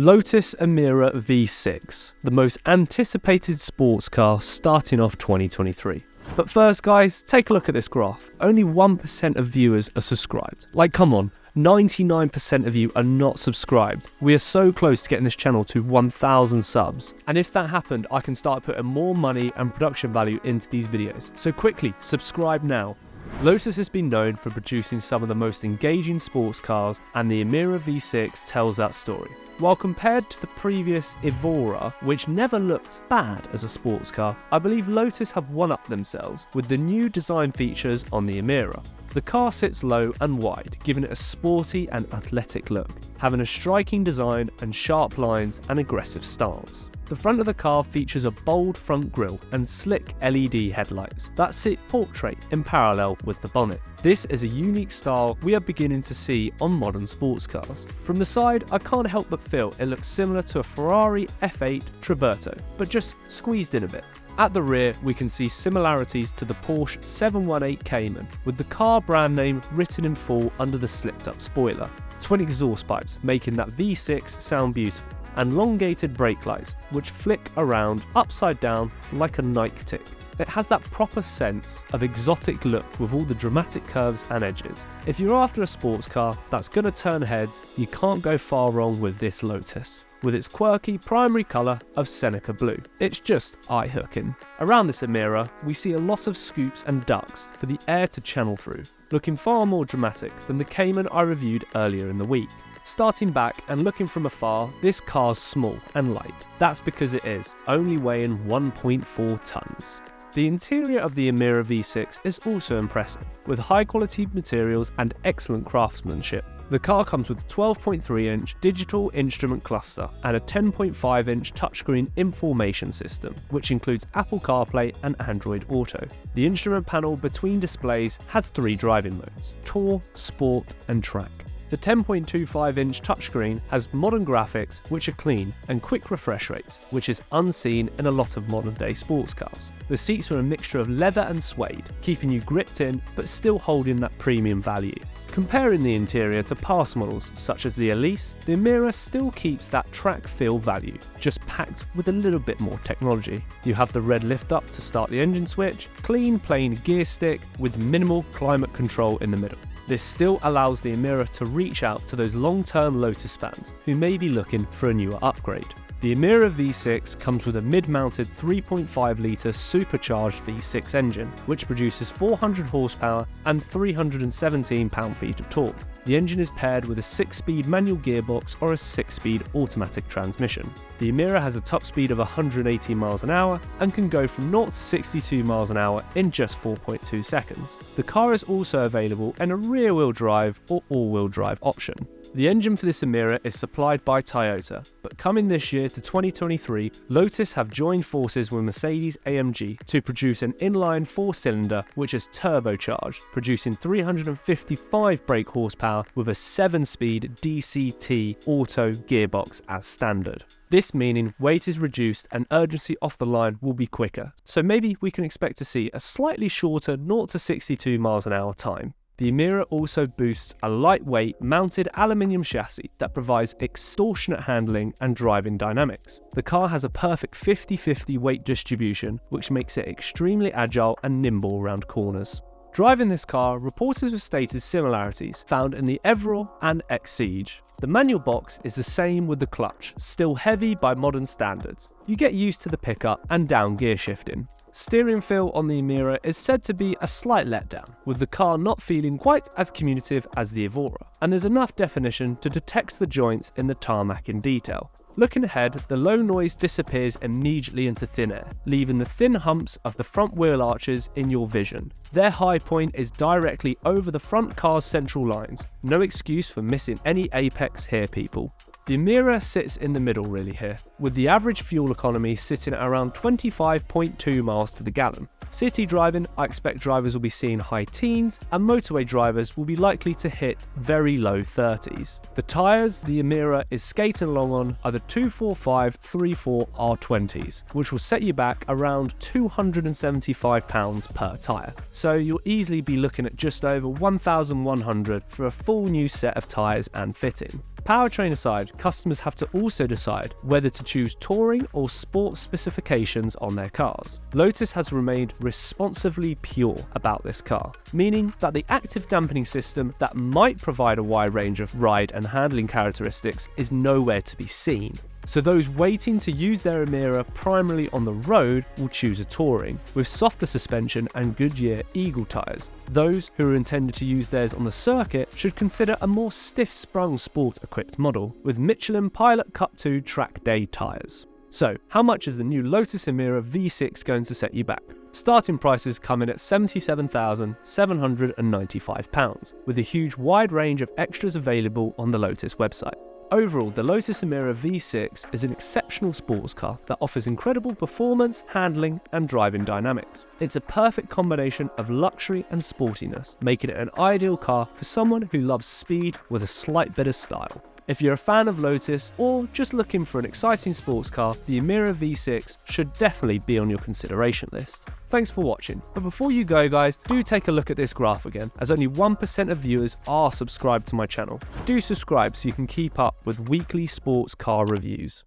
Lotus Emira V6, the most anticipated sports car starting off 2023. But first guys, take a look at this graph. Only 1% of viewers are subscribed. Like, come on, 99% of you are not subscribed. We are so close to getting this channel to 1,000 subs. And if that happened, I can start putting more money and production value into these videos. So quickly, subscribe now. Lotus has been known for producing some of the most engaging sports cars, and the Emira V6 tells that story. While compared to the previous Evora, which never looked bad as a sports car, I believe Lotus have one-upped themselves with the new design features on the Emira. The car sits low and wide, giving it a sporty and athletic look, having a striking design and sharp lines and aggressive stance. The front of the car features a bold front grille and slick LED headlights that sit portrait in parallel with the bonnet. This is a unique style we are beginning to see on modern sports cars. From the side, I can't help but feel it looks similar to a Ferrari F8 Triberto, but just squeezed in a bit. At the rear, we can see similarities to the Porsche 718 Cayman, with the car brand name written in full under the slipped-up spoiler. Twin exhaust pipes making that V6 sound beautiful, and elongated brake lights which flick around upside down like a Nike tick. It has that proper sense of exotic look with all the dramatic curves and edges. If you're after a sports car that's going to turn heads, you can't go far wrong with this Lotus. With its quirky primary colour of Seneca blue, it's just eye-hooking. Around this Emira, we see a lot of scoops and ducts for the air to channel through, looking far more dramatic than the Cayman I reviewed earlier in the week. Starting back and looking from afar, this car's small and light. That's because it is, only weighing 1.4 tonnes. The interior of the Emira V6 is also impressive, with high quality materials and excellent craftsmanship. The car comes with a 12.3-inch digital instrument cluster and a 10.5-inch touchscreen information system, which includes Apple CarPlay and Android Auto. The instrument panel between displays has 3 driving modes: Tour, Sport and Track. The 10.25-inch touchscreen has modern graphics which are clean and quick refresh rates, which is unseen in a lot of modern-day sports cars. The seats are a mixture of leather and suede, keeping you gripped in but still holding that premium value. Comparing the interior to past models such as the Elise, the Emira still keeps that track feel value, just packed with a little bit more technology. You have the red lift up to start the engine switch, clean plain gear stick with minimal climate control in the middle. This still allows the Emira to reach out to those long-term Lotus fans who may be looking for a newer upgrade. The Emira V6 comes with a mid-mounted 3.5-litre supercharged V6 engine, which produces 400 horsepower and 317 pound-feet of torque. The engine is paired with a 6-speed manual gearbox or a 6-speed automatic transmission. The Emira has a top speed of 180 miles an hour and can go from 0 to 62 miles an hour in just 4.2 seconds. The car is also available in a rear-wheel drive or all-wheel drive option. The engine for this Emira is supplied by Toyota, but coming this year to 2023, Lotus have joined forces with Mercedes-AMG to produce an inline 4-cylinder which is turbocharged, producing 355 brake horsepower with a 7-speed DCT auto gearbox as standard. This meaning weight is reduced and urgency off the line will be quicker, so maybe we can expect to see a slightly shorter 0 to 62 miles an hour time. The Emira also boasts a lightweight mounted aluminium chassis that provides extortionate handling and driving dynamics. The car has a perfect 50-50 weight distribution, which makes it extremely agile and nimble around corners. Driving this car, reporters have stated similarities found in the Evora and Exige. The manual box is the same with the clutch, still heavy by modern standards. You get used to the pickup and down gear shifting. Steering feel on the Emira is said to be a slight letdown, with the car not feeling quite as communicative as the Evora, and there's enough definition to detect the joints in the tarmac in detail. Looking ahead, the low noise disappears immediately into thin air, leaving the thin humps of the front wheel arches in your vision. Their high point is directly over the front car's central lines. No excuse for missing any apex here, people. The Emira sits in the middle really here, with the average fuel economy sitting at around 25.2 miles to the gallon. City driving, I expect drivers will be seeing high teens, and motorway drivers will be likely to hit very low 30s. The tyres the Emira is skating along on are the 245/34 R20s, which will set you back around £275 per tyre. So you'll easily be looking at just over 1,100 for a full new set of tyres and fitting. Powertrain aside, customers have to also decide whether to choose touring or sport specifications on their cars. Lotus has remained responsively pure about this car, meaning that the active dampening system that might provide a wide range of ride and handling characteristics is nowhere to be seen. So those waiting to use their Emira primarily on the road will choose a touring, with softer suspension and Goodyear Eagle tyres. Those who are intended to use theirs on the circuit should consider a more stiff-sprung sport-equipped model, with Michelin Pilot Cup 2 track day tyres. So, how much is the new Lotus Emira V6 going to set you back? Starting prices come in at £77,795, with a huge wide range of extras available on the Lotus website. Overall, the Lotus Emira V6 is an exceptional sports car that offers incredible performance, handling, and driving dynamics. It's a perfect combination of luxury and sportiness, making it an ideal car for someone who loves speed with a slight bit of style. If you're a fan of Lotus or just looking for an exciting sports car, the Emira V6 should definitely be on your consideration list. Thanks for watching, but before you go guys, do take a look at this graph again, as only 1% of viewers are subscribed to my channel. Do subscribe so you can keep up with weekly sports car reviews.